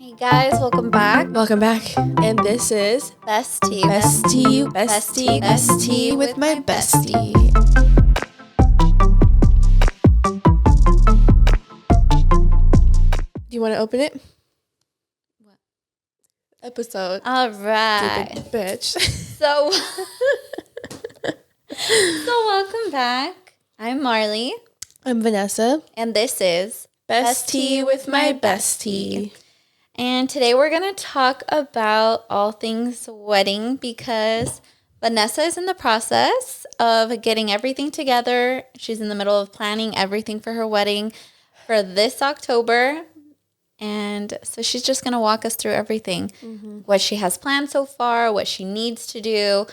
Hey guys, welcome back. Welcome back. And this is Bestie with my bestie. Do you want to open it? What? Episode. All right. Stupid bitch. So welcome back. I'm Marley. I'm Vanessa. And this is Bestie with my bestie. And today we're going to talk about all things wedding because Vanessa is in the process of getting everything together. She's in the middle of planning everything for her wedding for this October. And so she's just going to walk us through everything, what she has planned so far, what she needs to do,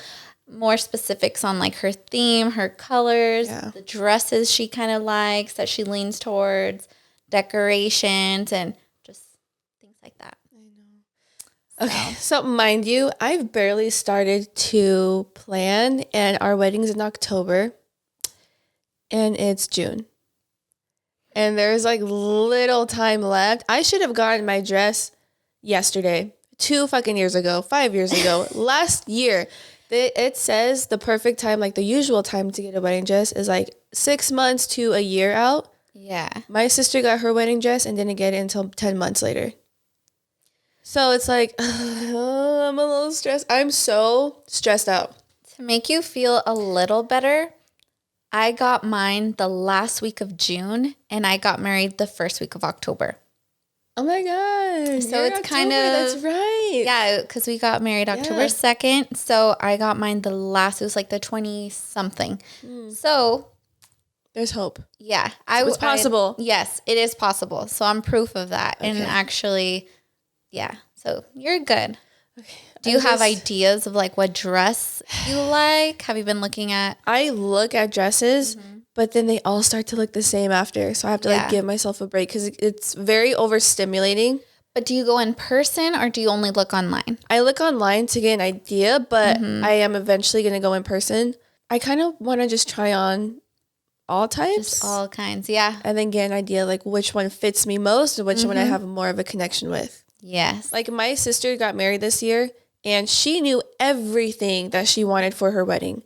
more specifics on like her theme, her colors, the dresses she kind of likes that she leans towards, decorations, and just things like that. I know. Okay, so mind you, I've barely started to plan, and our wedding's in October, and it's June. And there's like little time left. I should have gotten my dress yesterday, 2 fucking years ago, 5 years ago, last year. It says the perfect time, like the usual time to get a wedding dress is like 6 months to a year out. Yeah. My sister got her wedding dress and didn't get it until 10 months later. So it's like, I'm a little stressed. I'm so stressed out. To make you feel a little better, I got mine the last week of June, and I got married the first week of October. Oh my God. So it's kind of... That's right. Yeah, because we got married October 2nd. So I got mine it was like the 20-something. So... There's hope. Yeah. It's possible. Yes, it is possible. So I'm proof of that. Okay. And actually, yeah. So you're good. Okay. Do you have ideas of like what dress you like? Have you been looking at? I look at dresses, but then they all start to look the same after. So I have to like give myself a break because it's very overstimulating. But do you go in person or do you only look online? I look online to get an idea, but I am eventually going to go in person. I kind of want to just try on all types. Just all kinds, yeah. And then get an idea like which one fits me most and which one I have more of a connection with. Yes. Like my sister got married this year and she knew everything that she wanted for her wedding.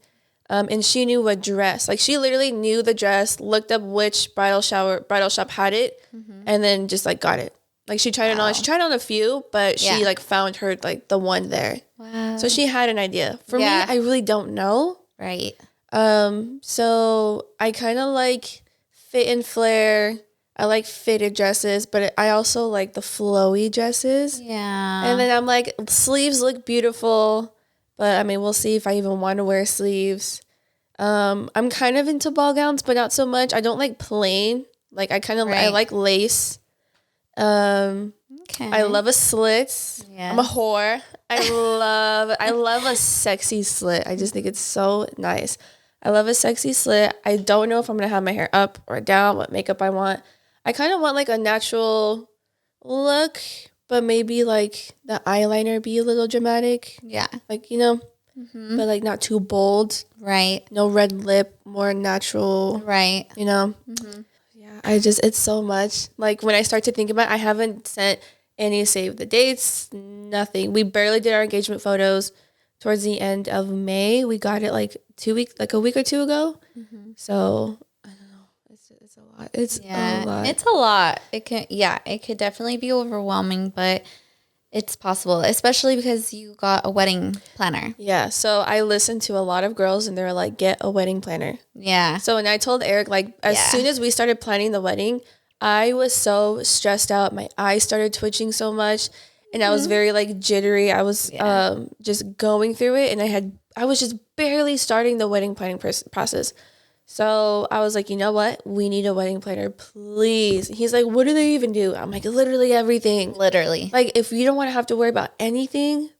And she knew what dress. Like she literally knew the dress, looked up which bridal shop had it, and then just like got it. Like she tried it on. She tried on a few, but she like found her like the one there. Wow. So she had an idea. For me, I really don't know. Right. So I kind of like fit and flare. I like fitted dresses, but I also like the flowy dresses. Yeah. And then I'm like, sleeves look beautiful, but I mean, we'll see if I even want to wear sleeves. I'm kind of into ball gowns, but not so much. I don't like plain. Like I like lace. Okay. I love a slit. Yeah. I'm a whore. I love a sexy slit. I just think it's so nice. I love a sexy slit. I don't know if I'm going to have my hair up or down, what makeup I want. I kind of want like a natural look, but maybe like the eyeliner be a little dramatic. Yeah. Like, you know, but like not too bold. Right. No red lip, more natural. Right. You know? Yeah, it's so much. Like when I start to think about it, I haven't sent any save the dates, nothing. We barely did our engagement photos towards the end of May. We got it like a week or two ago. So I don't know. It's a lot. It's a lot. It's a lot. It could definitely be overwhelming, but it's possible, especially because you got a wedding planner. Yeah. So I listened to a lot of girls and they were like, get a wedding planner. Yeah. So when I told Eric, like as soon as we started planning the wedding, I was so stressed out. My eyes started twitching so much. And I was very like jittery. I was just going through it. And I was just barely starting the wedding planning process. So I was like, you know what? We need a wedding planner, please. He's like, what do they even do? I'm like, literally everything. Literally. Like if you don't want to have to worry about anything,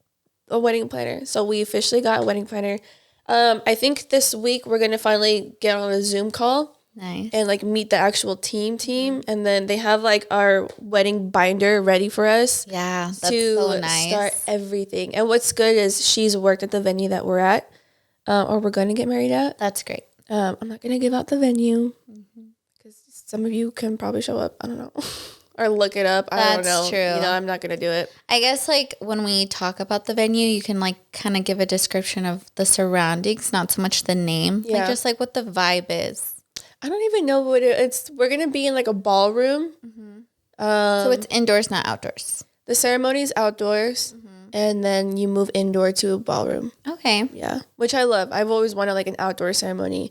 a wedding planner. So we officially got a wedding planner. I think this week we're going to finally get on a Zoom call. Nice. And like meet the actual team. And then they have like our wedding binder ready for us. Yeah, that's to so nice. Start everything. And what's good is she's worked at the venue that we're at, or we're going to get married at. That's great. I'm not going to give out the venue because some of you can probably show up. I don't know. or look it up. I don't know. That's true. You know, I'm not going to do it. I guess, like, when we talk about the venue, you can, like, kind of give a description of the surroundings, not so much the name. Yeah. Like, just, like, what the vibe is. I don't even know what it's. We're going to be in, like, a ballroom. So it's indoors, not outdoors. The ceremony is outdoors, and then you move indoor to a ballroom. Okay. Yeah, which I love. I've always wanted, like, an outdoor ceremony.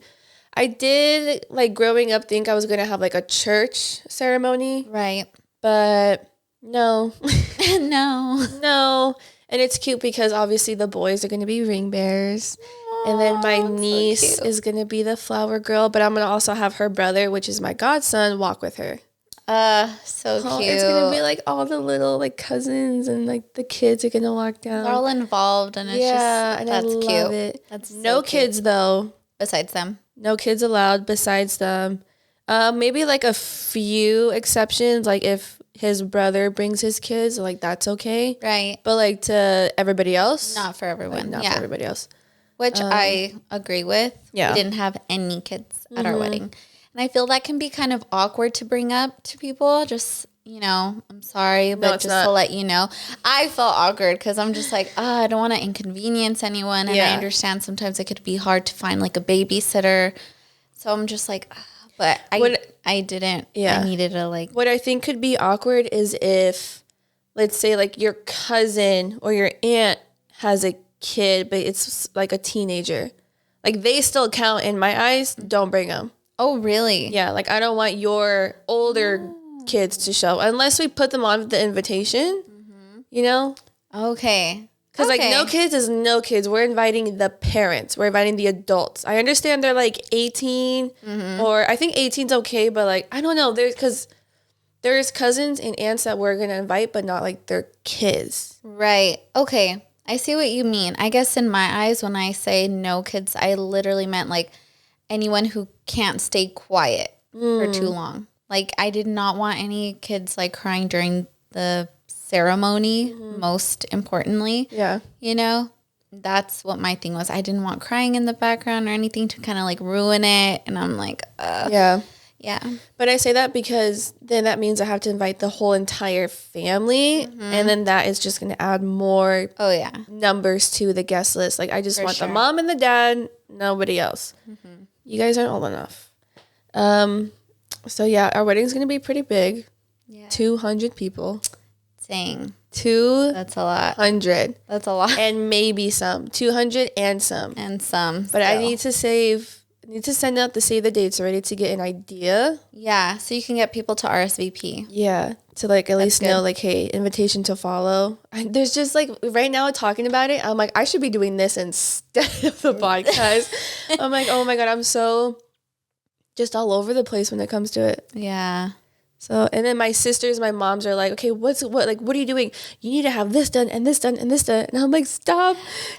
I did, like, growing up, think I was going to have, like, a church ceremony. Right. But no. No. No. And it's cute because obviously the boys are going to be ring bearers. And then my niece so is going to be the flower girl. But I'm going to also have her brother, which is my godson, walk with her. So Oh, cute. it's going to be like all the little like cousins and like the kids are going to walk down. They're all involved and it's just, and that's I love cute. it. That's so no cute. kids though. Besides them. No kids allowed besides them. Maybe like a few exceptions, like if his brother brings his kids, like that's okay. Right. But like to everybody else, Not for everyone. not yeah. for everybody else. Which I agree with. Yeah. We didn't have any kids at our wedding. And I feel that can be kind of awkward to bring up to people. Just, you know, I'm sorry, but it's just not. to let you know. I felt awkward because I'm just like, I don't want to inconvenience anyone. And I understand sometimes it could be hard to find like a babysitter. So I'm just like, but I didn't. Yeah. I needed to like. What I think could be awkward is if, let's say, like your cousin or your aunt has a kid, but it's like a teenager. Like they still count in my eyes. Don't bring them. Oh, really? Yeah. Like I don't want your older kids to show unless we put them on the invitation, you know? Okay. Because like no kids is no kids. We're inviting the parents. We're inviting the adults. I understand they're like 18 or I think 18's okay, but like, I don't know. There's cousins and aunts that we're going to invite, but not like their kids. Right. Okay. I see what you mean. I guess in my eyes, when I say no kids, I literally meant like anyone who can't stay quiet for too long. Like I did not want any kids like crying during the ceremony, most importantly. Yeah. You know, that's what my thing was. I didn't want crying in the background or anything to kind of like ruin it. And I'm like, Yeah. yeah. But I say that because then that means I have to invite the whole entire family. And then that is just going to add more Oh, yeah. numbers to the guest list. Like I just want sure. the mom and the dad, nobody else. You guys aren't old enough. So yeah, our wedding's going to be pretty big. Yeah. 200 people. Dang. 200. That's a lot. That's a lot. And maybe some. 200 and some. And some. But I still. need to send out the save the dates already to get an idea. Yeah, so you can get people to RSVP. Yeah, to like at least good. know like, hey, invitation to follow. There's just like right now talking about it, I'm like, I should be doing this instead of the podcast. I'm like, oh my God, I'm so just all over the place when it comes to it. Yeah. So, and then my sisters, my moms are like, okay, what are you doing? You need to have this done and this done and this done. And I'm like, stop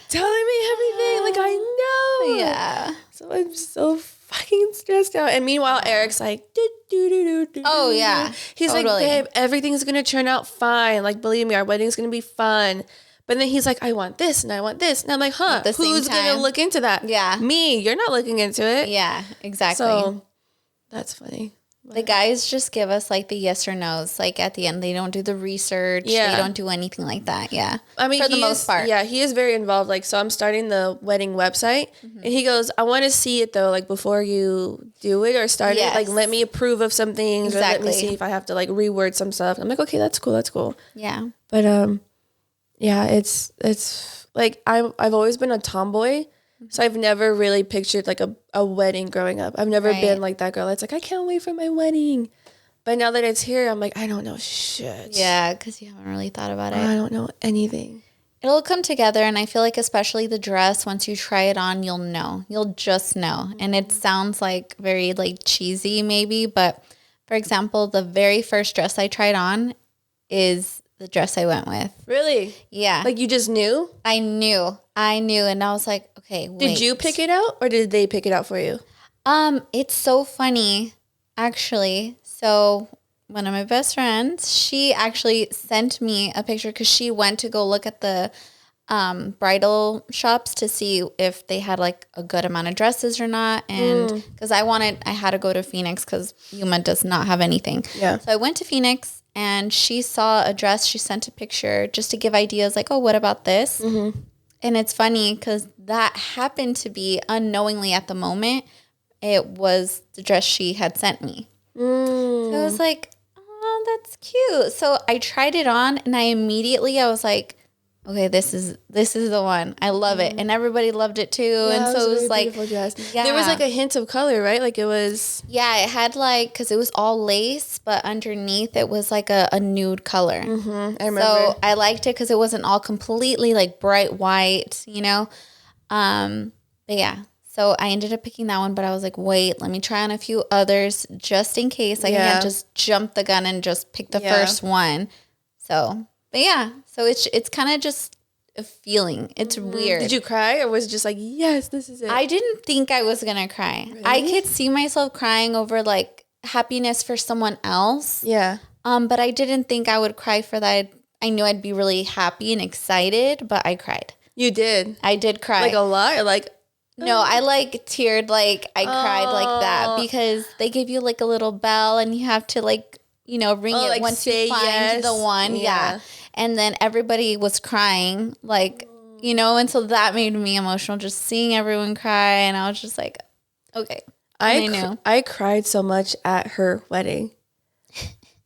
telling me everything. Like, I know. Yeah. So I'm so fucking stressed out. And meanwhile, Eric's like, Oh, yeah. He's Totally. like, babe, everything's going to turn out fine. Like, believe me, our wedding's going to be fun. But then he's like, I want this and I want this. And I'm like, huh, At the same who's going to time. look into that? Yeah. Me. You're not looking into it. Yeah, exactly. So that's funny. The guys just give us like the yes or no's. Like at the end, they don't do the research. Yeah. They don't do anything like that. Yeah. I mean, for the most part. Yeah, he is very involved. Like, so I'm starting the wedding website, and he goes, "I want to see it though, like before you do it or start it. Like, let me approve of some things, or let me Exactly. see if I have to like reword some stuff." I'm like, "Okay, that's cool." Yeah. But yeah, it's like I've always been a tomboy, so I've never really pictured like a wedding growing up. I've never Right. been like that girl that's like, I can't wait for my wedding. But now that it's here, I'm like, I don't know shit. Yeah, because you haven't really thought about I it. don't know anything. It'll come together, and I feel like especially the dress, once you try it on, you'll know. You'll just know. And it sounds like very like cheesy maybe, but for example, the very first dress I tried on is the dress I went with. Really? Yeah. Like you just knew? I knew, and I was like, okay, wait. Did you pick it out or did they pick it out for you? It's so funny, actually. So one of my best friends, she actually sent me a picture because she went to go look at the bridal shops to see if they had like a good amount of dresses or not. And because I had to go to Phoenix because Yuma does not have anything. Yeah. So I went to Phoenix and she saw a dress. She sent a picture just to give ideas like, oh, what about this? Mm-hmm. And it's funny because that happened to be unknowingly at the moment. It was the dress she had sent me. So I was like, oh, that's cute. So I tried it on and I was like, okay, this is the one. I love it. And everybody loved it too. Yeah, and so it was like, beautiful dress. Yeah. There was like a hint of color, right? Like it was. Yeah, it had like, because it was all lace, but underneath it was like a nude color. Mm-hmm. I remember. So I liked it because it wasn't all completely like bright white, you know? But yeah. So I ended up picking that one, but I was like, wait, let me try on a few others just in case. Like I can't just jump the gun and just pick the first one. So, but yeah. So it's kind of just a feeling. It's weird. Did you cry or was it just like, yes, this is it? I didn't think I was going to cry. Really? I could see myself crying over like happiness for someone else. Yeah. But I didn't think I would cry for that. I knew I'd be really happy and excited, but I cried. You did? I did cry. Like a lot or like... No, I like teared, like I cried like that because they give you like a little bell and you have to like, you know, ring it like once you find the one. Yeah. And then everybody was crying like, you know, and so that made me emotional just seeing everyone cry. And I was just like, okay. I cried so much at her wedding.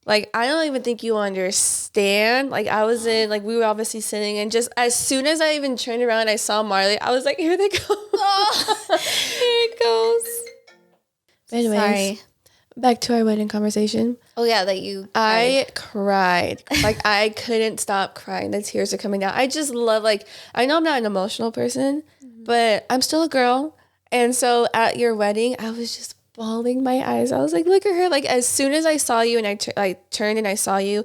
Like, I don't even think you understand. Like, I was in, like, we were obviously sitting, and just as soon as I even turned around, I saw Marley. I was like, here they go. Oh, here it goes. Anyways, sorry. Back to our wedding conversation. Oh, yeah, that you cried. I cried. Like, I couldn't stop crying. The tears are coming down. I just love, like, I know I'm not an emotional person, but I'm still a girl. And so at your wedding, I was just bawling my eyes. I was like, look at her. Like, as soon as I saw you and I turned and I saw you,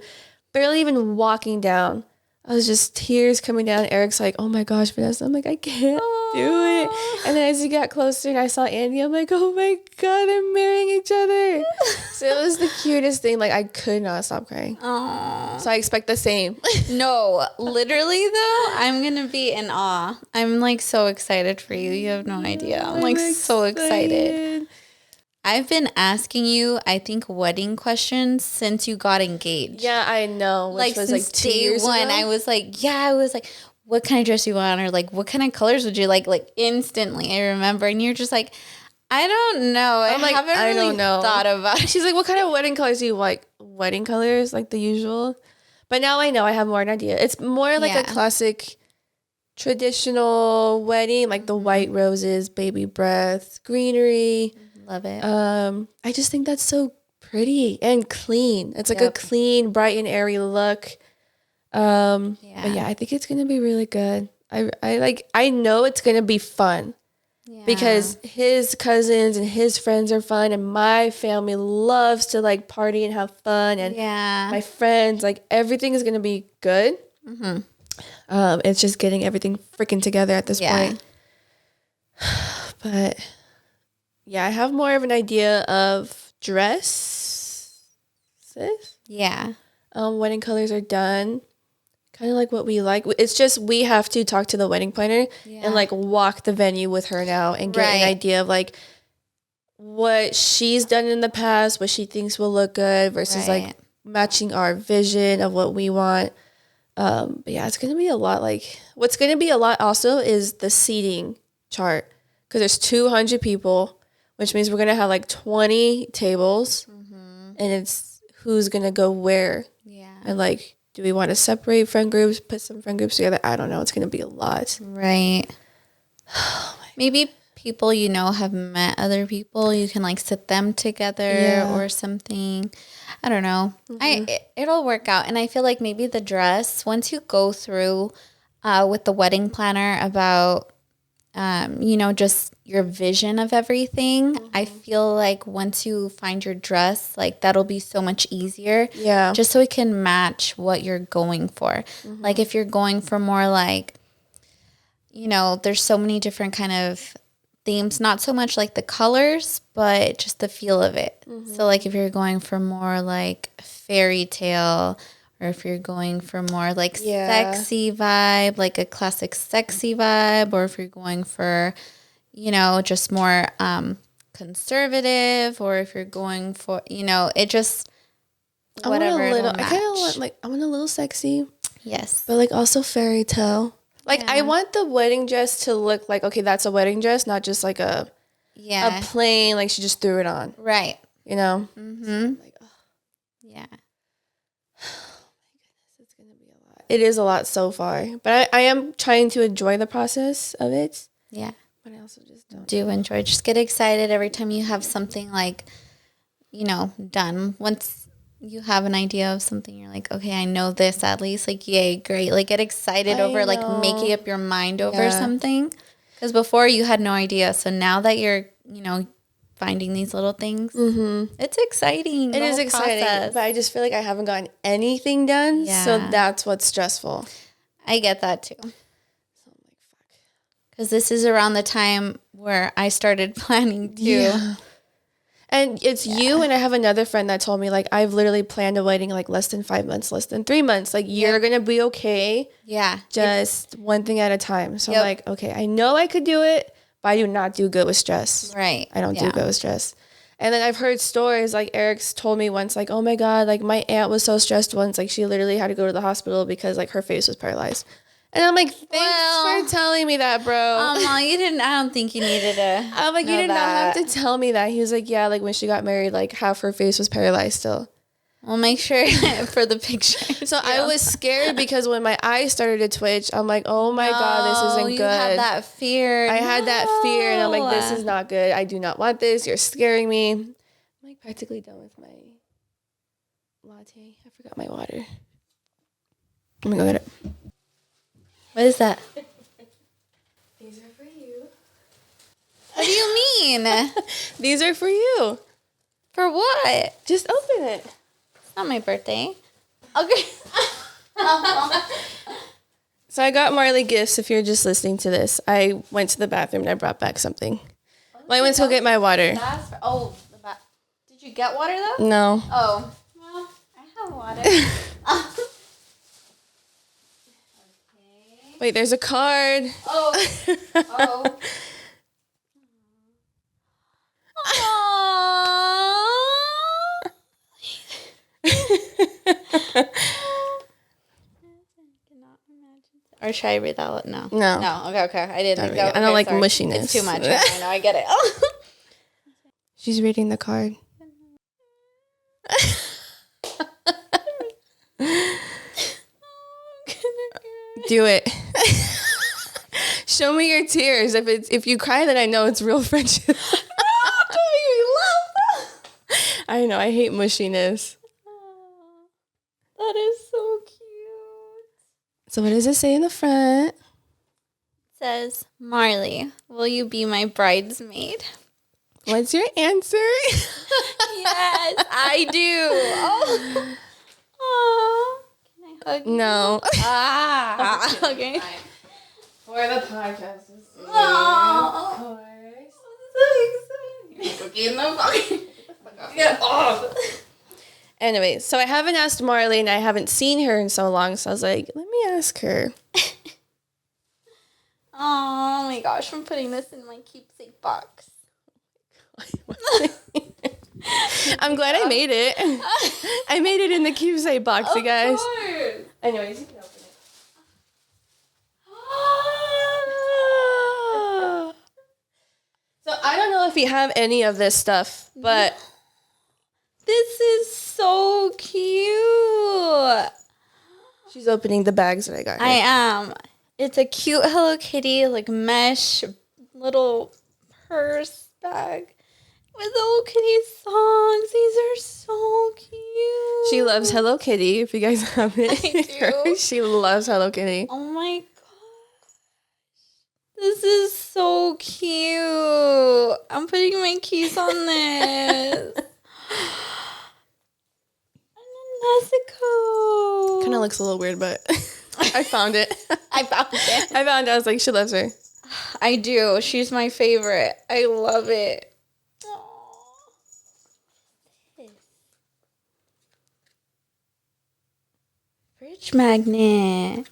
barely even walking down, I was just tears coming down. Eric's like, oh my gosh, Vanessa. I'm like, I can't do it. And then as you got closer and I saw Andy, I'm like, oh my God, they're marrying each other. So it was the cutest thing. Like, I could not stop crying. Aww. So I expect the same. No, literally though, I'm going to be in awe. I'm like so excited for you. You have no idea. I'm like so excited. I've been asking you, I think, wedding questions since you got engaged. Yeah, I know. Which was like 2 years ago. I was like, what kind of dress you want? Or like, what kind of colors would you like? Like instantly, I remember. And you're just like, I don't know. I'm like, I don't know. Thought about it. She's like, what kind of wedding colors do you like? Wedding colors, like the usual. But now I know. I have more an idea. It's more like a classic traditional wedding, like the white roses, baby breath, greenery. Love it. I just think that's so pretty and clean. It's like a clean, bright and airy look. But yeah, I think it's gonna be really good. I know it's gonna be fun because his cousins and his friends are fun, and my family loves to like party and have fun, and my friends, like everything is gonna be good. Mm-hmm. It's just getting everything freaking together at this point. But yeah, I have more of an idea of dress. Yeah. Wedding colors are done. Kind of like what we like. It's just we have to talk to the wedding planner and like walk the venue with her now and get an idea of like what she's done in the past, what she thinks will look good versus like matching our vision of what we want. But yeah, it's going to be a lot. Like what's going to be a lot also is the seating chart because there's 200 people. Which means we're going to have like 20 tables and it's who's going to go where. Yeah. And like, do we want to separate friend groups, put some friend groups together? I don't know. It's going to be a lot. Right. Maybe people, you know, have met other people. You can like sit them together or something. I don't know. It'll work out. And I feel like maybe the dress, once you go through with the wedding planner about, you know, just your vision of everything. I feel like once you find your dress, like that'll be so much easier. Yeah. Just so it can match what you're going for. Like if you're going for more like, you know, there's so many different kind of themes, not so much like the colors, but just the feel of it. So like if you're going for more like fairy tale, or if you're going for more like sexy vibe, like a classic sexy vibe, or if you're going for, you know, just more conservative, or if you're going for, you know, it just, whatever. I kind of want like, I want a little sexy. Yes. But like also fairy tale. Like I want the wedding dress to look like, okay, that's a wedding dress, not just like a plain, like she just threw it on. Right. You know? Mm-hmm. Like, yeah. It's going to be a lot. It is a lot so far. But I am trying to enjoy the process of it. Yeah. But I also just don't. Do enjoy. Just get excited every time you have something like, done. Once you have an idea of something, you're like, okay, I know this at least. Like, yay, great. Like, get excited over, like, making up your mind over something. Because before you had no idea. So now that you're, finding these little things, it's exciting. It is exciting. Process. But I just feel like I haven't gotten anything done. Yeah. So that's what's stressful. I get that too. So I'm like, fuck. Because this is around the time where I started planning too. Yeah. And it's you, and I have another friend that told me, like, I've literally planned a wedding, like, less than 5 months, less than 3 months. Like, you're going to be okay. Yeah. Just one thing at a time. So I'm like, okay, I know I could do it, but I do not do good with stress. Right. I don't do good with stress. And then I've heard stories, like, Eric's told me once, like, oh, my God, like, my aunt was so stressed once. Like, she literally had to go to the hospital because, like, her face was paralyzed. And I'm like, thanks for telling me that, bro. I don't think you needed to. I'm like, you did not have to tell me that. He was like, yeah, like when she got married, like half her face was paralyzed still. Well, make sure for the picture. So I was scared because when my eyes started to twitch, I'm like, oh my God, this isn't good. You had that fear. I had that fear, and I'm like, this is not good. I do not want this. You're scaring me. I'm like practically done with my latte. I forgot my water. Let me go get it. What is that? These are for you. What do you mean? These are for you. For what? Just open it. It's not my birthday. Okay. So I got Marley gifts if you're just listening to this. I went to the bathroom and I brought back something. I went to go get my water. Did you get water though? No. Oh. Well, I have water. Wait, there's a card. Oh. Oh. Or should I read that? No. No. Okay. I didn't. I don't like mushiness. It's too much. I know. I get it. She's reading the card. Do it. Show me your tears. If you cry, then I know it's real friendship. Don't make me laugh. I know. I hate mushiness. That is so cute. So what does it say in the front? It says, Marley, will you be my bridesmaid? What's your answer? Yes, I do. Oh. Aww. Can I hug you? No. Okay. For the podcast. Oh, of course. Get off. Anyway, so I haven't asked Marley, and I haven't seen her in so long, so I was like, let me ask her. Oh my gosh, I'm putting this in my keepsake box. I'm glad I made it. I made it in the keepsake box, you guys. Course. Anyways, you can open it. So I don't know if you have any of this stuff, but this is so cute. She's opening the bags that I got her. I am. It's a cute Hello Kitty, like mesh little purse bag with Hello Kitty songs. These are so cute. She loves Hello Kitty. If you guys haven't heard, she loves Hello Kitty. Oh my gosh. This is so cute. I'm putting my keys on this. Mexico. Kind of looks a little weird, but I found it. I found it. I was like, she loves her. I do. She's my favorite. I love it. Fridge magnet.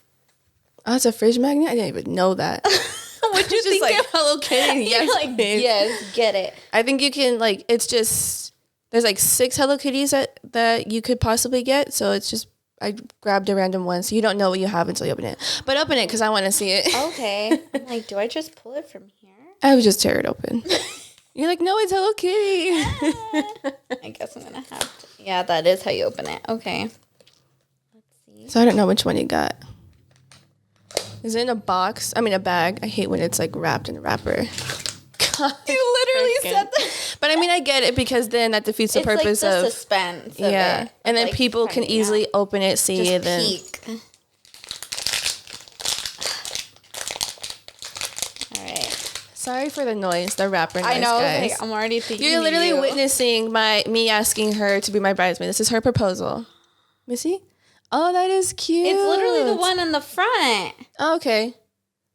Oh, it's a fridge magnet? I didn't even know that. What'd you think? Just like Hello Kitty. Yes, like, yes, get it. I think you can, like, it's just, there's like 6 Hello Kitties that you could possibly get. So it's just, I grabbed a random one. So you don't know what you have until you open it. But open it because I want to see it. Okay. I'm like, do I just pull it from here? I would just tear it open. You're like, no, it's Hello Kitty. I guess I'm going to have to. Yeah, that is how you open it. Okay. Let's see. So I don't know which one you got. Is it in a box? I mean, a bag. I hate when it's like wrapped in a wrapper. God, You literally said that. But I mean, I get it because then that defeats the purpose like the of suspense. Of yeah, it, and then like people can easily open it, see just it, then peek. All right. sorry for the noise, the wrapper noise. I know. guys. Like, I'm already thinking. You're literally witnessing me asking her to be my bridesmaid. This is her proposal. Missy? Oh, that is cute. It's literally the one in the front. Oh, okay.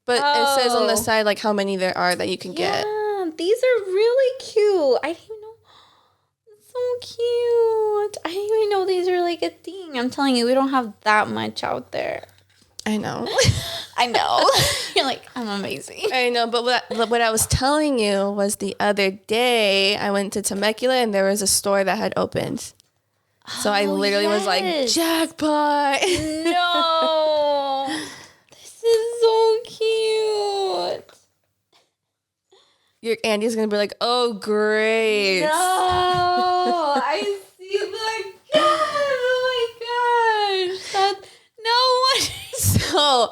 But it says on the side like how many there are that you can get. Yeah, these are really cute. I didn't even know. It's so cute. I didn't even know these are like a thing. I'm telling you, we don't have that much out there. I know. I know. You're like, I'm amazing. I know, but what I was telling you was the other day I went to Temecula and there was a store that had opened. So I literally was like, jackpot. No. This is so cute. Your Andy's going to be like, oh, great. No. I see the oh my gosh. No one. So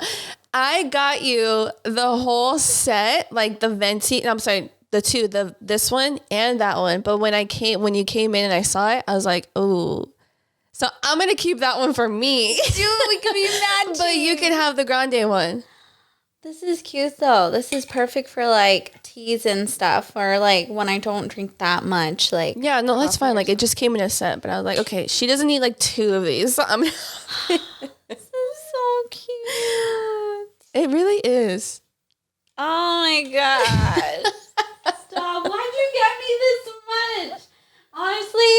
I got you the whole set, like the venti. I'm sorry, the two, this one and that one. But when you came in and I saw it, I was like, oh. So I'm gonna keep that one for me. Dude, we could be matching. But you can have the grande one. This is cute though. This is perfect for like teas and stuff, or like when I don't drink that much. Like yeah, no, that's fine. Like it just came in a set, but I was like, okay, she doesn't need like two of these. So I'm. This is so cute. It really is. Oh my gosh. Stop. Why'd you get me this much? Honestly,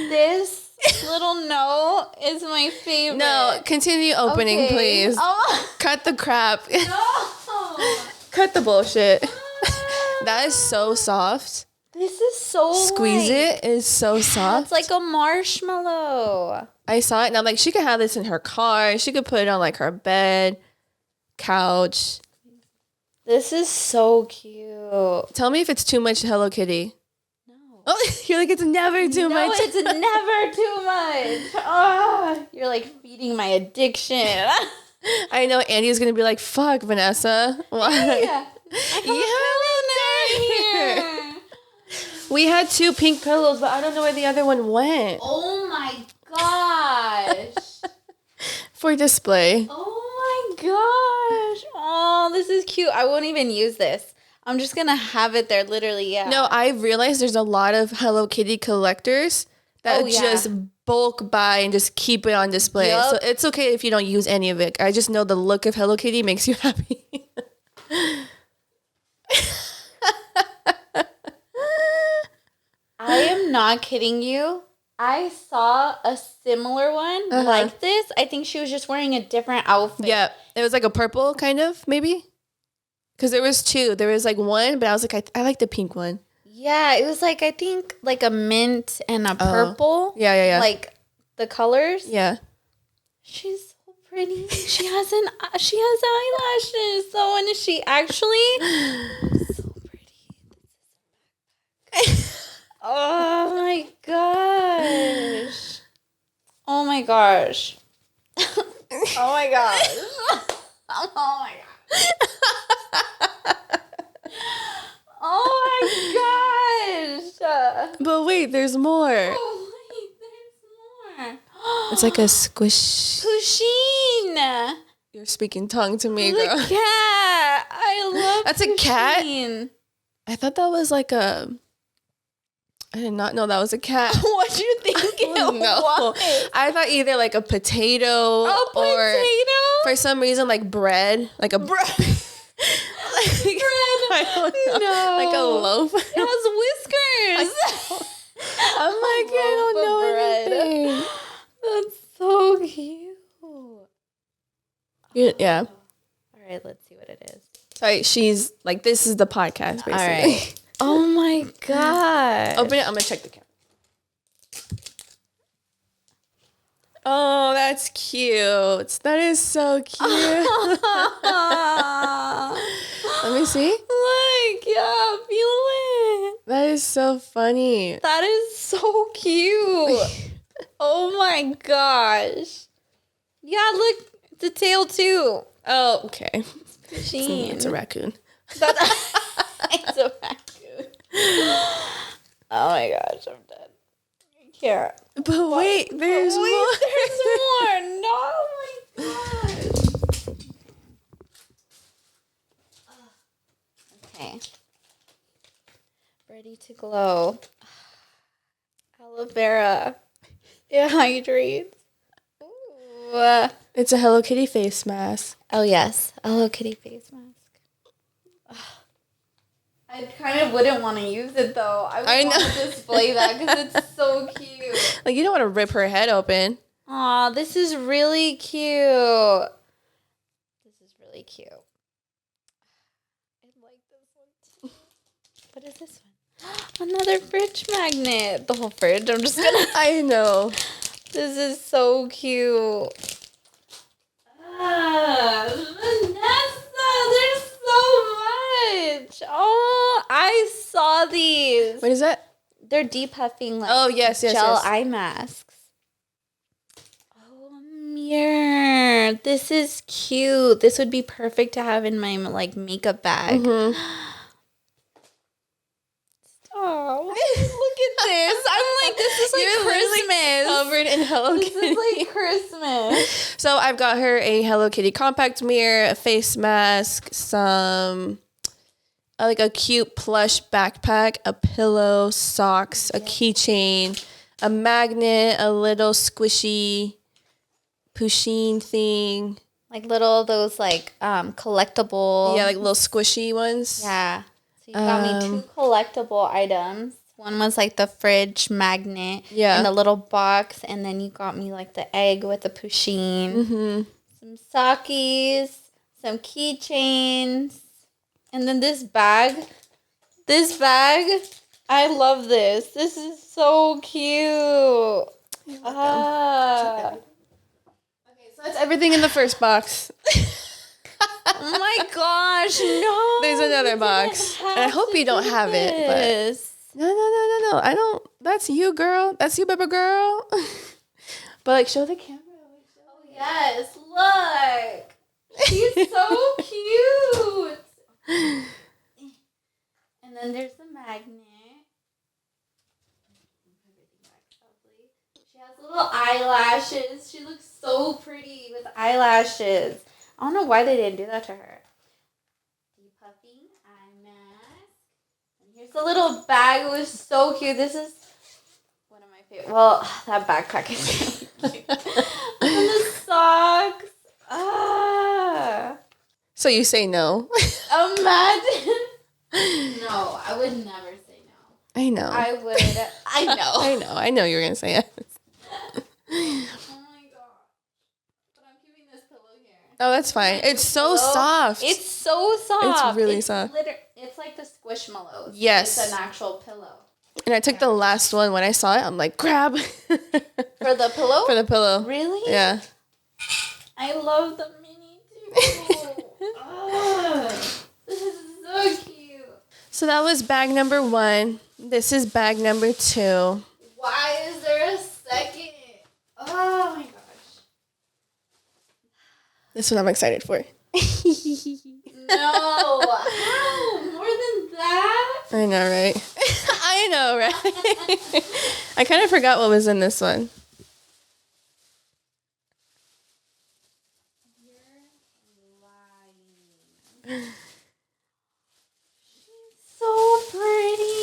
this little note is my favorite. No, continue opening, please. Oh. Cut the crap. No. Cut the bullshit. That is so soft. This is so Squeeze it is so soft. It's like a marshmallow. I saw it and I'm like, she could have this in her car. She could put it on like her bed, couch. This is so cute. Tell me if it's too much Hello Kitty. No. Oh, you're like, it's never too much. No, it's never too much. Oh, you're like feeding my addiction. I know Andy's going to be like, fuck, Vanessa. Why? Yeah. Here. We had two pink pillows, but I don't know where the other one went. Oh my gosh. For display. Oh my gosh. Oh, this is cute. I won't even use this. I'm just going to have it there literally, yeah. No, I realized there's a lot of Hello Kitty collectors that just bulk buy and just keep it on display. Yep. So it's okay if you don't use any of it. I just know the look of Hello Kitty makes you happy. I am not kidding you. I saw a similar one like this. I think she was just wearing a different outfit. Yeah, it was like a purple kind of, maybe. Because there was two. There was like one, but I was like, I like the pink one. Yeah, it was like, I think like a mint and a purple. Yeah. Like the colors. Yeah. She's so pretty. She has eyelashes. So, and she actually so pretty. Oh my gosh. Oh my gosh. Oh my gosh. Oh my gosh. Oh my gosh. But wait, there's more. Oh wait, there's more. It's like a squish. Pusheen. You're speaking tongue to me, The girl. cat. I love That's a cat? Pusheen. I thought that was like a... I did not know that was a cat. What do you think it No. was? I thought either like a potato A or potato? for some reason like bread. Like a bread. I don't know. No. Like a loaf. It has whiskers. I'm like, I don't know anything. That's so cute. Yeah. All right, let's see what it is. Sorry, she's like, this is the podcast, basically. All right. Oh my god. Open it. I'm going to check the camera. Oh, that's cute. That is so cute. Let me see. Look, yeah, feel it. That is so funny. That is so cute. Oh my gosh. Yeah, look, the tail too. Oh, okay. Sheen. It's a raccoon. That's it's a raccoon. Oh my gosh, I'm dead. I can't. But wait, there's more. There's more. No, oh my gosh. Okay. Ready to glow. Aloe vera. It hydrates. Ooh. It's a Hello Kitty face mask. Oh, yes. A Hello Kitty face mask. I kind of wouldn't want to use it, though. I would want to display that because it's so cute. Like, you don't want to rip her head open. Aw, this is really cute. This is really cute. I like this one, too. What is this one? Another fridge magnet. The whole fridge. I'm just going to... I know. This is so cute. Vanessa, there's so much. Oh, I saw these. What is that? They're depuffing like yes, gel eye masks. Oh, a mirror. This is cute. This would be perfect to have in my like makeup bag. Mm-hmm. Oh, look at this. I'm like, this is like Christmas. Covered in Hello Kitty. This is like Christmas. So I've got her a Hello Kitty compact mirror, a face mask, some like a cute plush backpack, a pillow, socks, a keychain, a magnet, a little squishy pusheen thing. Like little those like collectible. Yeah, like little squishy ones. Yeah. So you got me 2 collectible items. One was like the fridge magnet in the little box, and then you got me like the egg with the pusheen. Mm-hmm. Some sakis, some keychains, and then this bag. This bag, I love this. This is so cute. Ah. Okay, so that's everything in the first box. Oh my gosh, no. There's another box. And I hope you don't have it, but no. I don't. That's you, girl. That's you, baby girl. But like, show the camera. Oh yes, look. She's so cute. And then there's the magnet. She has little eyelashes. She looks so pretty with eyelashes. I don't know why they didn't do that to her. Depuffing eye mask. And here's the little bag. It was so cute. This is one of my favorite. Well, that backpack is really cute. And the socks. Ah. So you say no? Imagine. No, I would never say no. I know. I would. I know. I know you were gonna say yes. Oh, that's fine. It's so soft. It's so soft. It's really soft. It's like the Squishmallows. Yes. It's an actual pillow. And I took the last one when I saw it. I'm like, grab. For the pillow? For the pillow. Really? Yeah. I love the mini too. Oh, this is so cute. So that was bag number 1. This is bag number 2. Why is there a second? Oh my gosh. This one I'm excited for. No. How? More than that? I know, right? I know, right? I kind of forgot what was in this one. You're lying. She's so pretty.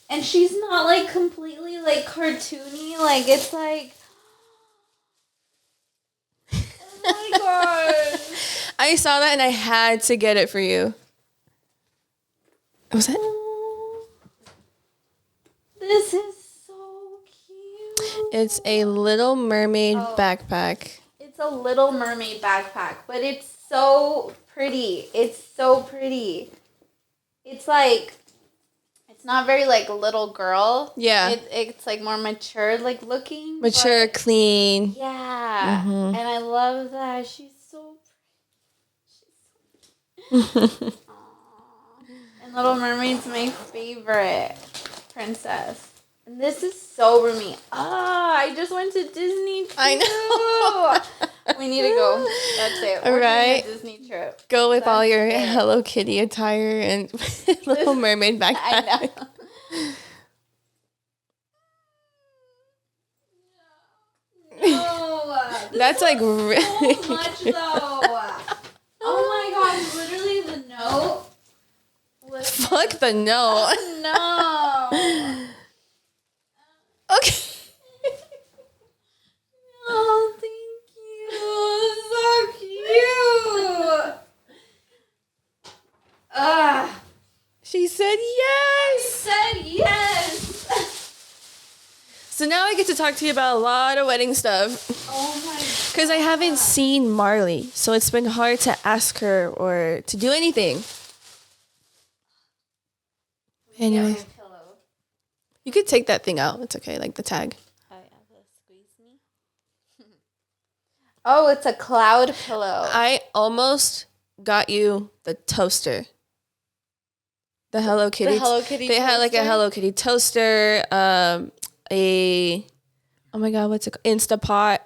And she's not like completely like cartoony. Like it's like, oh my gosh. I saw that and I had to get it for you. Was that? This is so cute. It's a Little Mermaid backpack. It's a Little Mermaid backpack, but it's so pretty. It's so pretty. It's like It's not very, like, little girl. Yeah. It's like, more mature, like, looking. Mature, clean. Yeah. Mm-hmm. And I love that. She's so pretty. And Little Mermaid's my favorite princess. And this is so roomy. I just went to Disney too. I know. We need to go. That's it. All We're right. doing a Disney trip. Go with all your it. Hello Kitty attire and Little Mermaid backpack. I know. No, That's like really so much though. Oh my gosh, literally the note. Fuck the note. No. Okay. Oh, thank you. So cute. She said yes. Said yes. So now I get to talk to you about a lot of wedding stuff. Oh my god. Because I haven't seen Marley, so it's been hard to ask her or to do anything. Anyways, you could take that thing out. It's okay, like the tag. Oh yeah, the squeeze me. Oh, it's a cloud pillow. I almost got you the toaster. The Hello Kitty. The Hello Kitty They had like a toaster? Hello Kitty toaster, oh my god, what's it called? Instapot.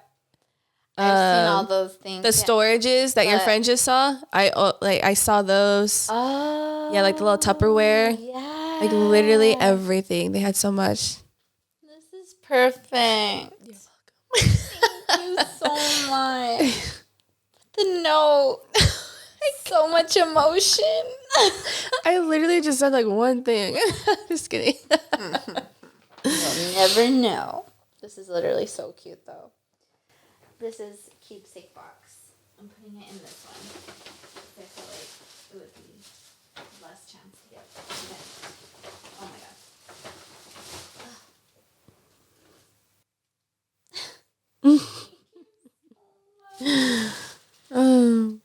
I've seen all those things. The storages that your But- friend just saw. I saw those. Oh. Yeah, like the little Tupperware. Yeah. Like literally everything. They had so much. This is perfect. Thank you so much. The note. So much emotion. I literally just said like one thing. Just kidding. You'll never know. This is literally so cute, though. This is keepsake box. I'm putting it in this one. I feel like it would be less chance to get. Okay. Oh my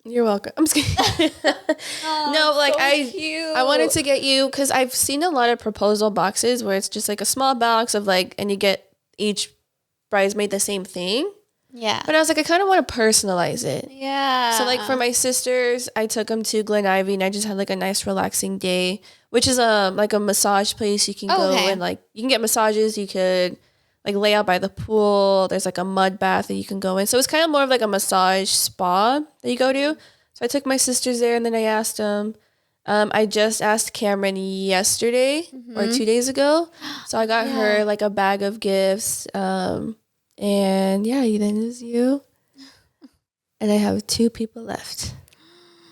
You're welcome. I'm just kidding. god. No, like cute. I wanted to get you because I've seen a lot of proposal boxes where it's just like a small box of like, and you get each bridesmaid the same thing. Yeah. But I was like, I kind of want to personalize it. Yeah. So like for my sisters, I took them to Glen Ivy and I just had like a nice relaxing day, which is like a massage place. You can go and like you can get massages. You could like lay out by the pool. There's like a mud bath that you can go in. So it's kind of more of like a massage spa that you go to. So I took my sisters there and then I asked them. I just asked Cameron yesterday or 2 days ago. So I got her like a bag of gifts. And yeah, then it was you. And I have 2 people left.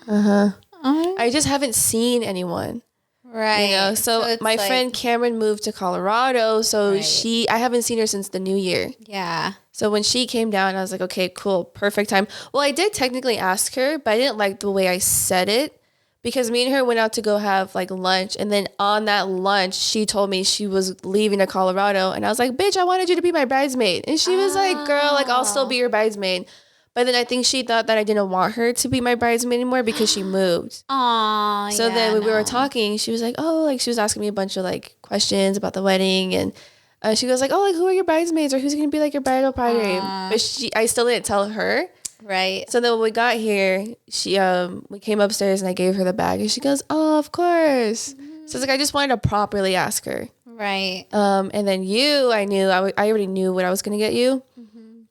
I just haven't seen anyone. Right. You know, so my friend Cameron moved to Colorado, so I haven't seen her since the new year. Yeah. So when she came down, I was like, okay, cool, perfect time. Well, I did technically ask her, but I didn't like the way I said it because me and her went out to go have like lunch. And then on that lunch, she told me she was leaving to Colorado. And I was like, bitch, I wanted you to be my bridesmaid. And she was like, girl, like I'll still be your bridesmaid. But then I think she thought that I didn't want her to be my bridesmaid anymore because she moved. Aww. So then when we were talking, she was like, oh, like she was asking me a bunch of like questions about the wedding. And she goes like, oh, like who are your bridesmaids or who's going to be like your bridal party? But I still didn't tell her. Right. So then when we got here, we came upstairs and I gave her the bag and she goes, oh, of course. So it's like, I just wanted to properly ask her. Right. And then you, I already knew what I was going to get you.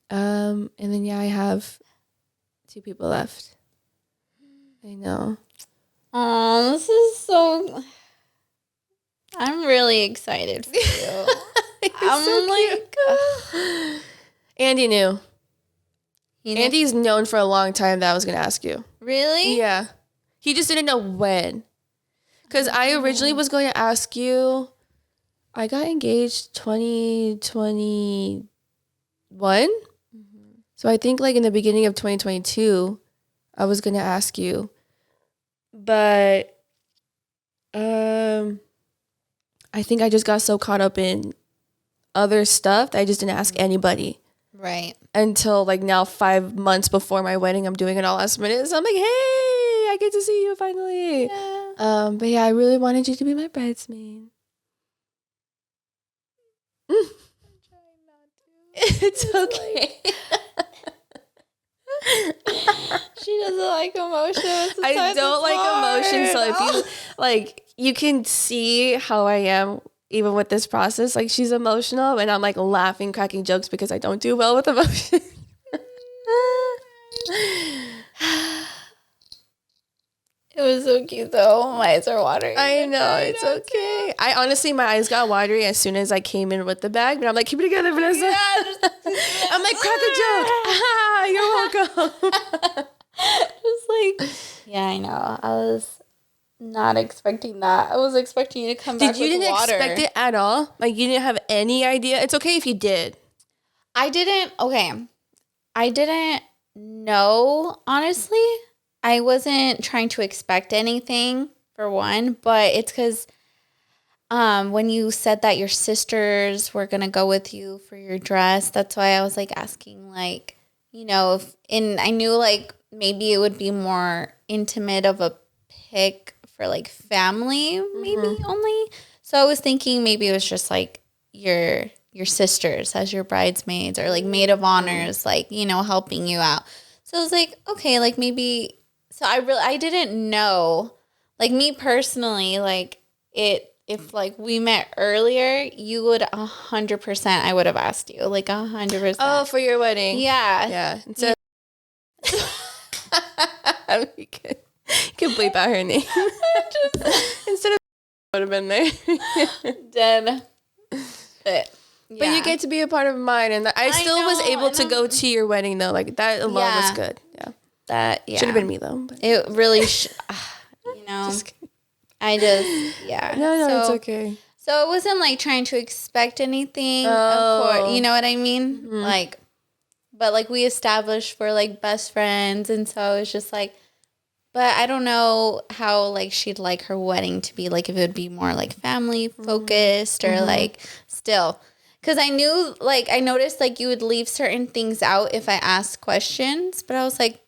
And then, I have 2 people left. I know. Oh, this is so... I'm really excited for you. I'm so like... Andy knew. You know, Andy's known for a long time that I was going to ask you. really? Yeah. He just didn't know when. Because I originally was going to ask you, I got engaged 2021. So I think like in the beginning of 2022, I was going to ask you. But I think I just got so caught up in other stuff that I just didn't ask anybody. Right. Until like now 5 months before my wedding, I'm doing it all last minute. So I'm like, hey, I I get to see you finally. Yeah. But yeah, I really wanted you to be my bridesmaid. I'm trying not to. It's okay. She doesn't like emotions. I don't like emotions. So if you like, you can see how I am even with this process. Like, she's emotional, and I'm like laughing, cracking jokes because I don't do well with emotions. It was so cute though. My eyes are watering. I know, it's okay. I honestly, my eyes got watery as soon as I came in with the bag, but I'm like, keep it together, Vanessa. Yeah, I'm like, crack a joke. You're welcome. Just like, yeah, I know. I was not expecting that. I was expecting you to come back with water. You didn't expect it at all? Like, you didn't have any idea? It's okay if you did. I didn't know, honestly. I wasn't trying to expect anything, for one, but it's because when you said that your sisters were going to go with you for your dress, that's why I was, like, asking, like, you know, and I knew, like, maybe it would be more intimate of a pic for, like, family, maybe only. So I was thinking maybe it was just, like, your sisters as your bridesmaids or, like, maid of honors, like, you know, helping you out. So I was like, okay, like, maybe... So I didn't know, like, me personally, like, if like we met earlier, you would 100%, I would have asked you, like 100%. Oh, for your wedding. Yeah. Yeah. So, you can bleep out her name. Instead of would have been there. Dead. But you get to be a part of mine, and I still was able to go to your wedding though. Like, that alone was good. Yeah. That, yeah. Should have been me though. But. It really, you know, yeah. No, it's okay. So it wasn't like trying to expect anything. Of course, you know what I mean? Mm-hmm. Like, but like we established we're like best friends, and so it's just like, but I don't know how like she'd like her wedding to be, like if it would be more like family focused or like still. Because I knew, like, I noticed, like, you would leave certain things out if I asked questions. But I was like,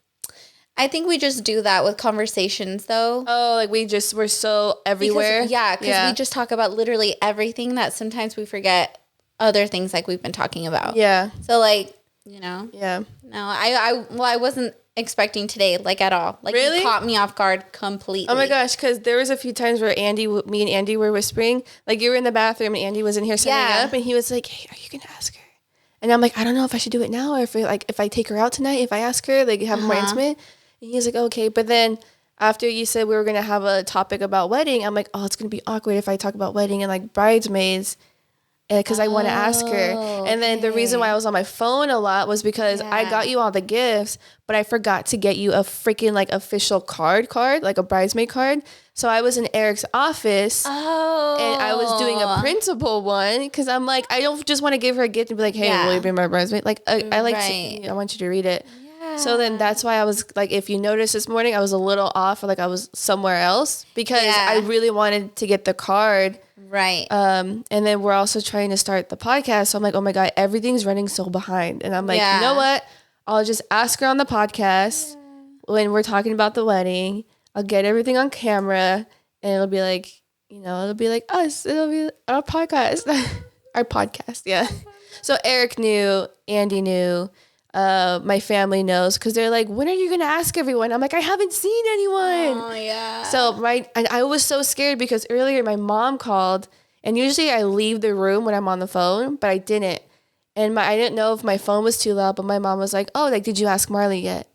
I think we just do that with conversations, though. Oh, like we're so everywhere? Because we just talk about literally everything that sometimes we forget other things like we've been talking about. Yeah. So, like, you know. Yeah. No, I wasn't expecting today, like, at all. Like, really? You caught me off guard completely. Oh my gosh, because there was a few times where me and Andy were whispering. Like, you were in the bathroom and Andy was in here setting up, and he was like, hey, are you going to ask her? And I'm like, I don't know if I should do it now or if I take her out tonight, if I ask her, like, have more intimate. And he was like, okay. But then after you said we were going to have a topic about wedding, I'm like, oh, it's going to be awkward if I talk about wedding and, like, bridesmaids. Because I want to ask her. And then the reason why I was on my phone a lot was because I got you all the gifts, but I forgot to get you a freaking, like, official card, like a bridesmaid card. So I was in Eric's office, and I was doing a principal one because I'm like, I don't just want to give her a gift and be like, hey, will you be my bridesmaid? Like, I like to, I want you to read it. Yeah. So then that's why I was like, if you noticed this morning, I was a little off, or like I was somewhere else because I really wanted to get the card. Right. And then we're also trying to start the podcast. So I'm like, oh my God, everything's running so behind. And I'm like, you know what? I'll just ask her on the podcast when we're talking about the wedding. I'll get everything on camera, and it'll be like, you know, it'll be like us. It'll be our podcast. Our podcast, yeah. So Eric knew, Andy knew, my family knows, because they're like, when are you going to ask everyone? I'm like, I haven't seen anyone. Oh, yeah. So and I was so scared because earlier my mom called, and usually I leave the room when I'm on the phone, but I didn't. And I didn't know if my phone was too loud, but my mom was like, oh, like, did you ask Marley yet?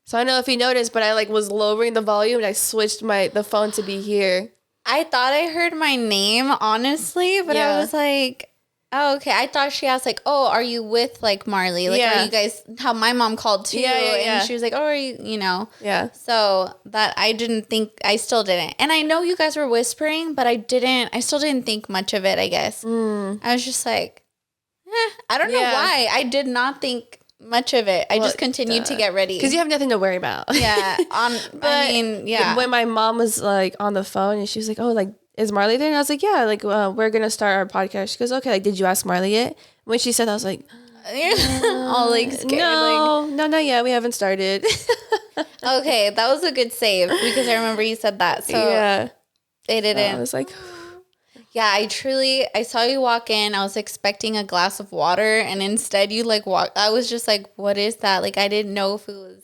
So I don't know if you noticed, but I like was lowering the volume and I switched the phone to be here. I thought I heard my name, honestly, but I was like, oh, okay. I thought she asked, like, oh, are you with, like, Marley? Like, are you guys, how my mom called too. And she was like, oh, are you, you know? Yeah. So that I still didn't. And I know you guys were whispering, but I still didn't think much of it, I guess. I was just like, I don't know why. I did not think much of it. I just continued to get ready. Because you have nothing to worry about. Yeah. When my mom was, like, on the phone and she was like, oh, like, is Marley there? And I was like, yeah, like, we're going to start our podcast. She goes, okay, like, did you ask Marley yet? When she said that, I was like, all, like, scared. No, not yet. We haven't started. Okay, that was a good save because I remember you said that. So yeah. they didn't. I was like, yeah, I saw you walk in. I was expecting a glass of water, and instead you like walk. I was just like, what is that? Like, I didn't know if it was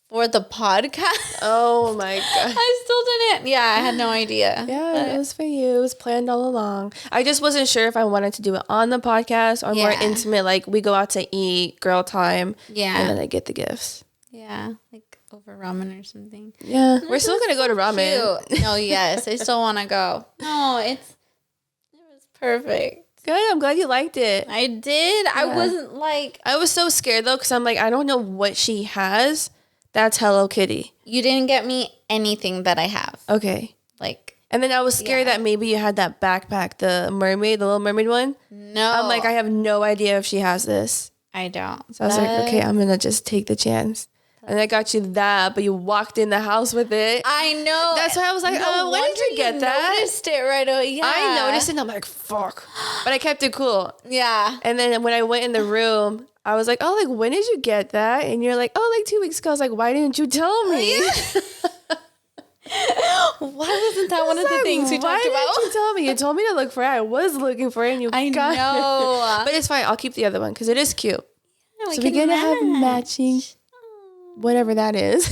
for the podcast. oh my God. I still didn't. Yeah, I had no idea. Yeah, it was for you. It was planned all along. I just wasn't sure if I wanted to do it on the podcast or more intimate, like we go out to eat, girl time. Yeah. And then I get the gifts. Yeah, like over ramen or something. Yeah, we're still going to go to ramen. Cute. No, yes, I still want to go. No, it was perfect. Good, I'm glad you liked it. I did. Yeah. I wasn't like... I was so scared though because I'm like, I don't know what she has. That's Hello Kitty. You didn't get me anything that I have. Okay. Like... And then I was scared that maybe you had that backpack, the mermaid, the little mermaid one. No. I'm like, I have no idea if she has this. I don't. So I was like, okay, I'm going to just take the chance. And I got you that, but you walked in the house with it. I know. That's why I was like, when did you get that? I noticed it right away. Yeah. I noticed it and I'm like, fuck. But I kept it cool. Yeah. And then when I went in the room, I was like, oh, like, when did you get that? And you're like, oh, like 2 weeks ago. I was like, why didn't you tell me? Why wasn't that one of the things we talked about? Why didn't you tell me? You told me to look for it. I was looking for it and you got it. But it's fine. I'll keep the other one because it is cute. Yeah, so we're going to have matching... whatever that is.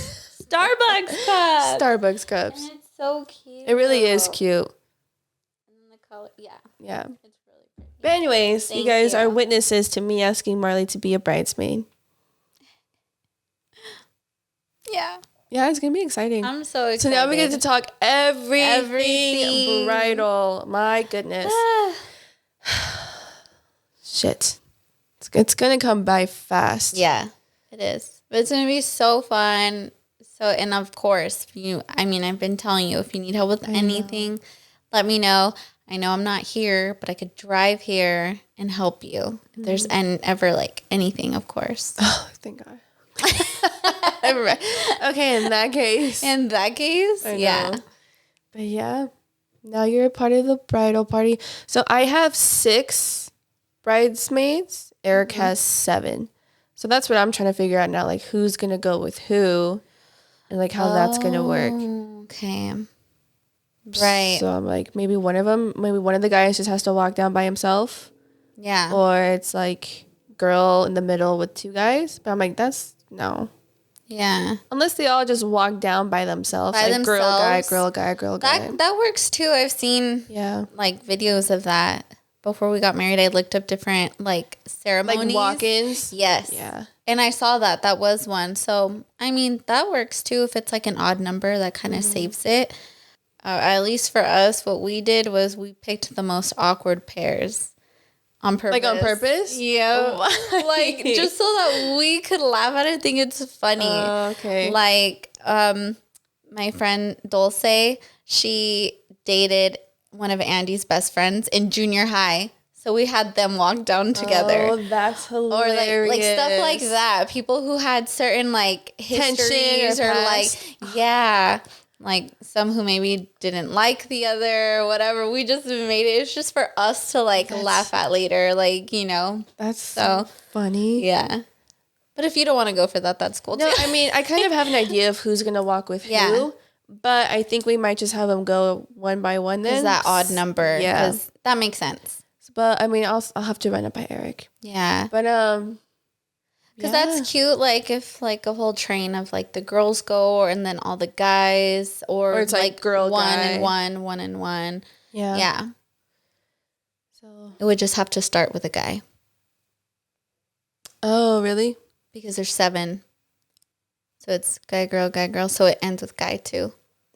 Starbucks cups. Starbucks cups. And it's so cute. It really is cute. And the color, yeah. Yeah. It's really pretty. But anyways, you guys are witnesses to me asking Marley to be a bridesmaid. Yeah. Yeah, it's going to be exciting. I'm so excited. So now we get to talk everything bridal. My goodness. Shit. It's going to come by fast. Yeah, it is. But it's going to be so fun. So, and of course, I've been telling you, if you need help with anything, let me know. I know I'm not here, but I could drive here and help you. If there's ever like anything, of course. Oh, thank God. Okay, in that case. Yeah. But yeah, now you're a part of the bridal party. So I have 6 bridesmaids. Eric has 7. So that's what I'm trying to figure out now, like who's going to go with who and like how that's going to work. Okay. Right. So I'm like, maybe one of the guys just has to walk down by himself. Yeah. Or it's like girl in the middle with 2 guys. But I'm like, no. Yeah. Unless they all just walk down by themselves. Girl, guy, girl, guy, girl, guy. That works too. I've seen like videos of that. Before we got married, I looked up different like ceremonies. Like walk-ins? Yes. Yeah. And I saw that was one. So, I mean, that works too. If it's like an odd number, that kind of saves it. At least for us, what we did was we picked the most awkward pairs on purpose. Like on purpose? Yeah. Like just so that we could laugh at it and think it's funny. Okay. Like my friend Dulce, she dated one of Andy's best friends in junior high. So we had them walk down together. Oh, that's hilarious. Or like stuff like that. People who had certain like histories or like, like some who maybe didn't like the other or whatever. We just made it. It's just for us to like laugh at later. Like, That's so funny. Yeah. But if you don't want to go for that, that's cool too. No, I mean, I kind of have an idea of who's going to walk with who. But I think we might just have them go one by one then. Is that odd number? Yeah. Because that makes sense. But I mean, I'll have to run it by Eric. Yeah. But because that's cute. Like if like a whole train of like the girls go, and then all the guys, or it's like girl, one guy. and one and one. Yeah. Yeah. So it would just have to start with a guy. Oh, really? Because there's 7. So it's guy, girl. So it ends with guy too.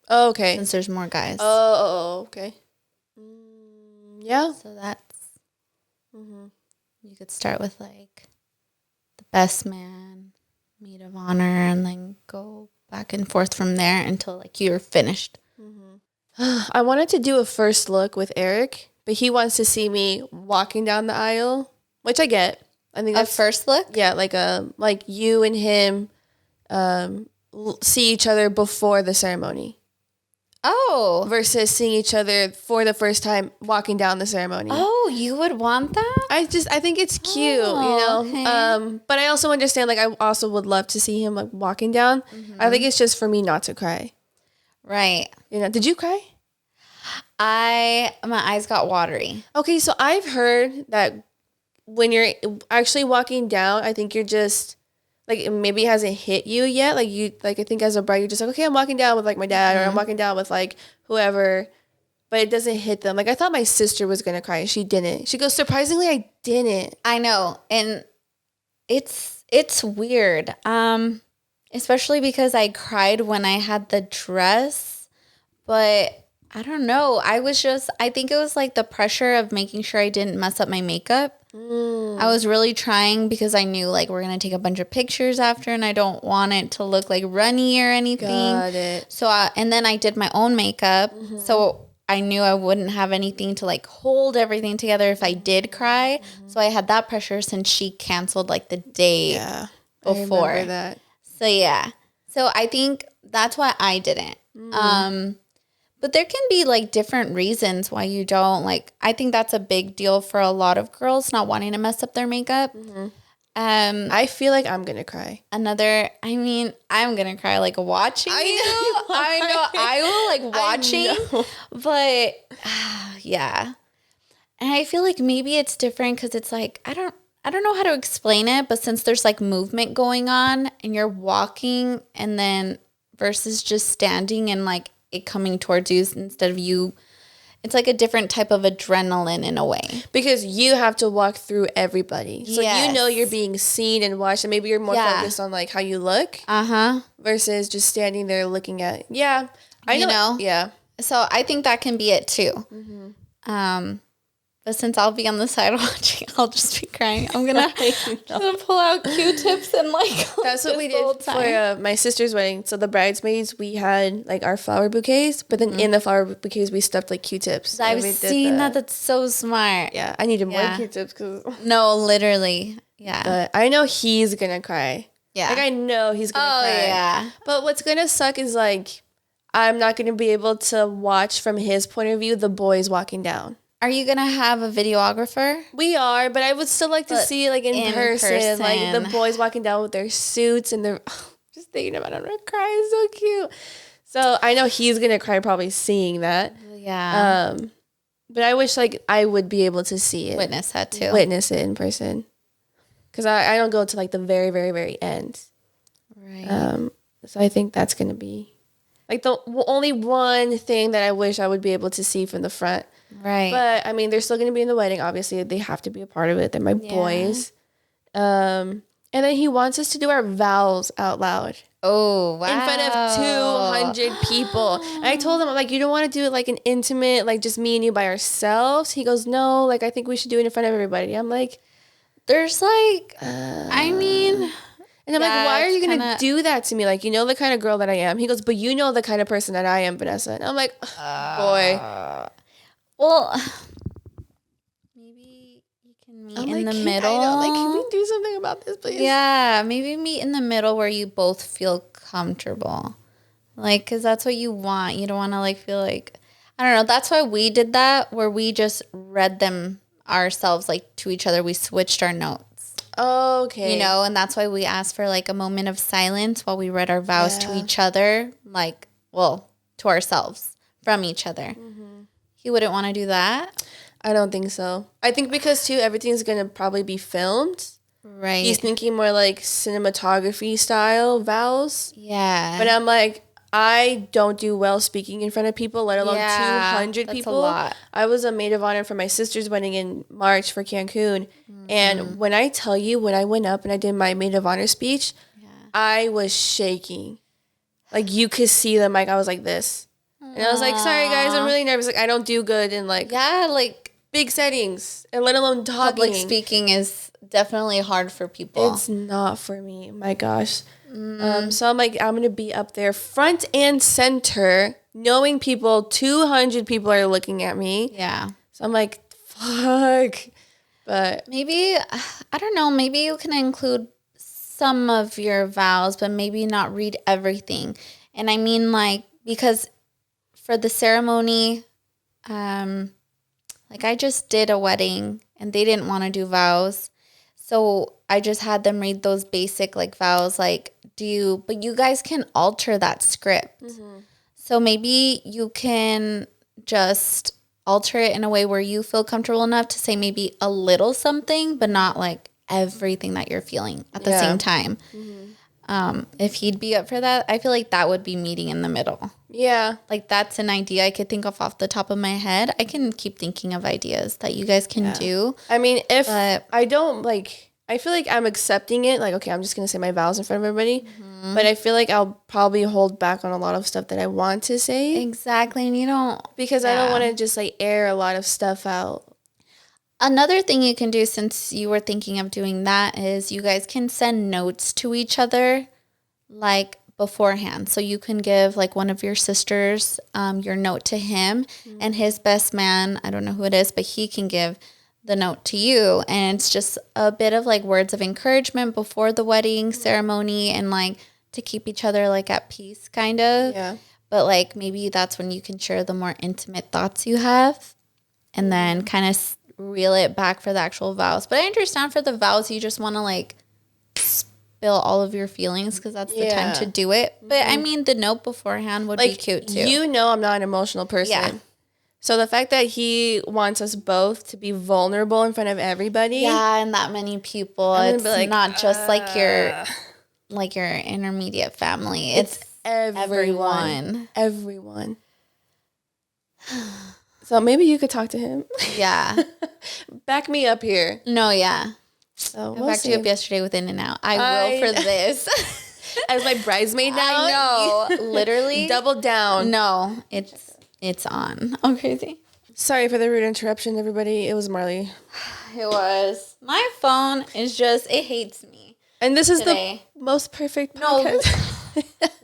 Oh, okay. Since there's more guys. Oh, okay. Yeah. So that's... You could start with like the best man, maid of honor, and then go back and forth from there until like you're finished. I wanted to do a first look with Eric, but he wants to see me walking down the aisle, which I get. I think that's... A first look? Yeah, like you and him see each other before the ceremony. Oh. versus seeing each other for the first time walking down the ceremony. Oh, you would want that? I think it's cute, Okay. But I also understand, like, I also would love to see him, like, walking down. I think it's just for me not to cry. Right. Did you cry? My eyes got watery. Okay, so I've heard that when you're actually walking down, I think you're just, like, maybe it hasn't hit you yet. Like, I think as a bride, you're just like, okay, I'm walking down with, like, my dad, or I'm walking down with, like, whoever. But it doesn't hit them. Like, I thought my sister was going to cry, and she didn't. She goes, surprisingly, I didn't. I know. And it's weird. Especially because I cried when I had the dress. But I don't know. I think it was, like, the pressure of making sure I didn't mess up my makeup. I was really trying because I knew, like, we're going to take a bunch of pictures after, and I don't want it to look, like, runny or anything. Got it. So, and then I did my own makeup. So I knew I wouldn't have anything to, like, hold everything together if I did cry. So I had that pressure since she canceled, like, the day before. I remember that. So, yeah. So I think that's why I didn't. But there can be, like, different reasons why you don't. Like, I think that's a big deal for a lot of girls, not wanting to mess up their makeup. I feel like I'm going to cry. I'm going to cry, like, watching you. I know. I will, like, watching. But, yeah. And I feel like maybe it's different because it's, like, I don't know how to explain it, but since there's, like, movement going on and you're walking and then versus just standing and, like, it coming towards you instead of you, it's like a different type of adrenaline in a way. Because you have to walk through everybody. So you know you're being seen and watched, and maybe you're more focused on, like, how you look. Versus just standing there looking at, I know. Yeah. So I think that can be it too. But since I'll be on the side watching, I'll just be crying. I'm gonna pull out Q-tips and, like, that's what we did for my sister's wedding. So the bridesmaids, we had, like, our flower bouquets, but then in the flower bouquets we stuffed, like, Q-tips. I've seen that. That's so smart. Yeah, I needed more Q-tips because no, literally, But I know he's gonna cry. Yeah, like, I know he's gonna cry. Yeah. But what's gonna suck is, like, I'm not gonna be able to watch from his point of view the boys walking down. Are you going to have a videographer? We are, but I would still like to see, like, in person, like, the boys walking down with their suits and their, just thinking about it, I'm going to cry. It's so cute. So I know he's going to cry probably seeing that. Yeah. But I wish, like, I would be able to see it. Witness that too. Witness it in person. Because I don't go to, like, the very, very, very end. Right. So I think that's going to be, like, the only one thing that I wish I would be able to see from the front. Right. But, I mean, they're still going to be in the wedding. Obviously, they have to be a part of it. They're my boys. And then he wants us to do our vows out loud. Oh, wow. In front of 200 people. And I told him, like, you don't want to do it, like, an intimate, like, just me and you by ourselves? He goes, no, like, I think we should do it in front of everybody. I'm like, there's, like, I mean... And I'm like, why are you going to do that to me? Like, you know the kind of girl that I am. He goes, but you know the kind of person that I am, Vanessa. And I'm like, boy. Well, maybe you can meet in the middle. I know, like, can we do something about this, please? Yeah, maybe meet in the middle where you both feel comfortable. Like, because that's what you want. You don't want to, like, feel like, I don't know. That's why we did that, where we just read them ourselves, like, to each other. We switched our notes. Okay. You know, and that's why we asked for, like, a moment of silence while we read our vows to each other. Like, well, to ourselves from each other. He wouldn't want to do that? I don't think so. I think because, too, everything's going to probably be filmed. Right. He's thinking more, like, cinematography style vows. Yeah. But I'm like, I don't do well speaking in front of people, let alone 200 people. That's a lot. I was a maid of honor for my sister's wedding in March for Cancun. And when I tell you, when I went up and I did my maid of honor speech, I was shaking. Like, you could see the mic. I was like this. And I was like, sorry, guys, I'm really nervous. Like, I don't do good in, like, like, big settings, and let alone talking. Public speaking is definitely hard for people. It's not for me. My gosh. So I'm like, I'm going to be up there front and center, knowing 200 people are looking at me. Yeah. So I'm like, fuck. But maybe, I don't know, maybe you can include some of your vows, but maybe not read everything. And I mean, like, because for the ceremony, like I just did a wedding and they didn't want to do vows. So I just had them read those basic like vows, like but you guys can alter that script. Mm-hmm. So maybe you can just alter it in a way where you feel comfortable enough to say maybe a little something, but not like everything that you're feeling at the same time. Mm-hmm. If he'd be up for that, I feel like that would be meeting in the middle. Yeah. Like that's an idea I could think of off the top of my head. I can keep thinking of ideas that you guys can do. I mean, I don't like, I feel like I'm accepting it. Like, okay, I'm just going to say my vows in front of everybody. Mm-hmm. But I feel like I'll probably hold back on a lot of stuff that I want to say. Exactly. And you don't. Because I don't want to just like air a lot of stuff out. Another thing you can do, since you were thinking of doing that, is you guys can send notes to each other like beforehand. So you can give like one of your sisters your note to him, and his best man, I don't know who it is, but he can give the note to you. And it's just a bit of like words of encouragement before the wedding ceremony, and like to keep each other like at peace kind of. Yeah. But like maybe that's when you can share the more intimate thoughts you have, and then kind of reel it back for the actual vows. But I understand for the vows, you just want to like spill all of your feelings because that's the time to do it. But I mean, the note beforehand would be cute too. You know, I'm not an emotional person. Yeah. So the fact that he wants us both to be vulnerable in front of everybody. Yeah, and that many people. It's like, not just like your intermediate family. It's everyone. Everyone. So maybe you could talk to him. Yeah. Back me up here. No, yeah. So I backed you up yesterday with In-N-Out. I will for this. As my bridesmaid now? I know. Literally. Double down. No, it's on. I'm crazy. Sorry for the rude interruption, everybody. It was Marley. It was. My phone is just, it hates me. And this is the most perfect podcast.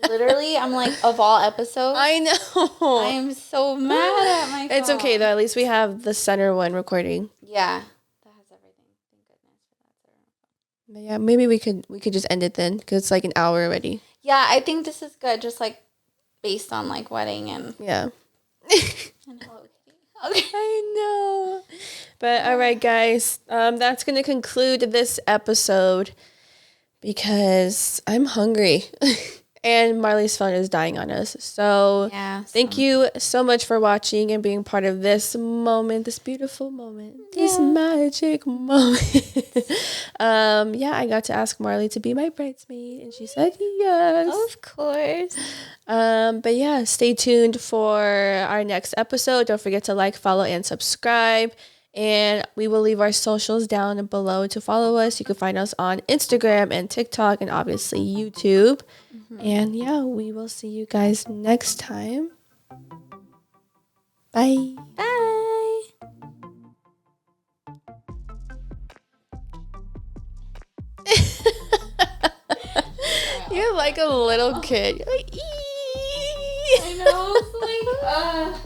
Literally, I'm like, of all episodes. I know. I am so mad at my phone. It's okay, though. At least we have the center one recording. Yeah. That has everything. Thank goodness for that. But yeah, maybe we could just end it then, because it's like an hour already. Yeah, I think this is good. Just like based on like wedding and... Yeah. and Hello Kitty. Okay. I know. But all right, guys. That's going to conclude this episode, because I'm hungry. And Marley's phone is dying on us. So thank you so much for watching and being part of this moment, this beautiful moment, this magic moment. I got to ask Marley to be my bridesmaid, and she said yes. Of course. But yeah, stay tuned for our next episode. Don't forget to like, follow, and subscribe. And we will leave our socials down below to follow us. You can find us on Instagram and TikTok and obviously YouTube. Mm-hmm. And yeah, we will see you guys next time. Bye. Bye. You're like a little kid. You're like, I know. It's like,